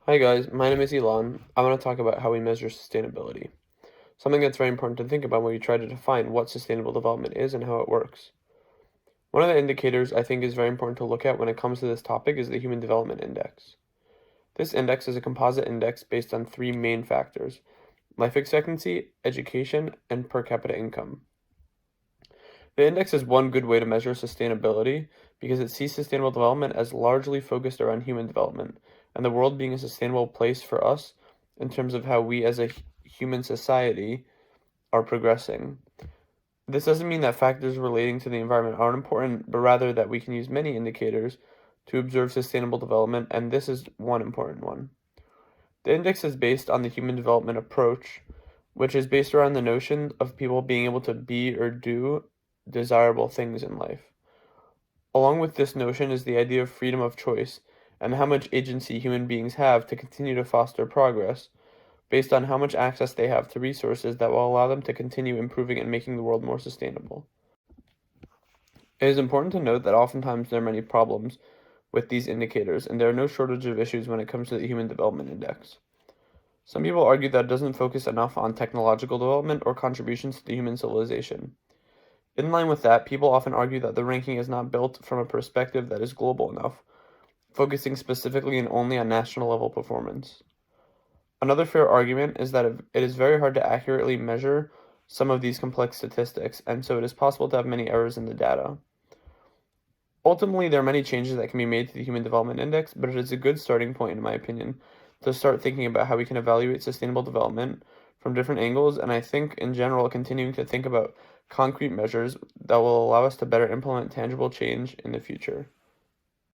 Hi guys, my name is Elan. I want to talk about how we measure sustainability. Something that's very important to think about when we try to define what sustainable development is and how it works. One of the indicators I think is very important to look at when it comes to this topic is the Human Development Index. This index is a composite index based on three main factors: life expectancy, education, and per capita income. The index is one good way to measure sustainability because it sees sustainable development as largely focused around human development and the world being a sustainable place for us in terms of how we as a human society are progressing. This doesn't mean that factors relating to the environment aren't important, but rather that we can use many indicators to observe sustainable development, and this is one important one. The index is based on the human development approach, which is based around the notion of people being able to be or do desirable things in life. Along with this notion is the idea of freedom of choice and how much agency human beings have to continue to foster progress based on how much access they have to resources that will allow them to continue improving and making the world more sustainable. It is important to note that oftentimes there are many problems with these indicators, and there are no shortage of issues when it comes to the Human Development Index. Some people argue that it doesn't focus enough on technological development or contributions to the human civilization. In line with that, people often argue that the ranking is not built from a perspective that is global enough, focusing specifically and only on national level performance. Another fair argument is that it is very hard to accurately measure some of these complex statistics, and so it is possible to have many errors in the data. Ultimately, there are many changes that can be made to the Human Development Index, but it is a good starting point, in my opinion, to start thinking about how we can evaluate sustainable development from different angles, and I think, in general, continuing to think about concrete measures that will allow us to better implement tangible change in the future.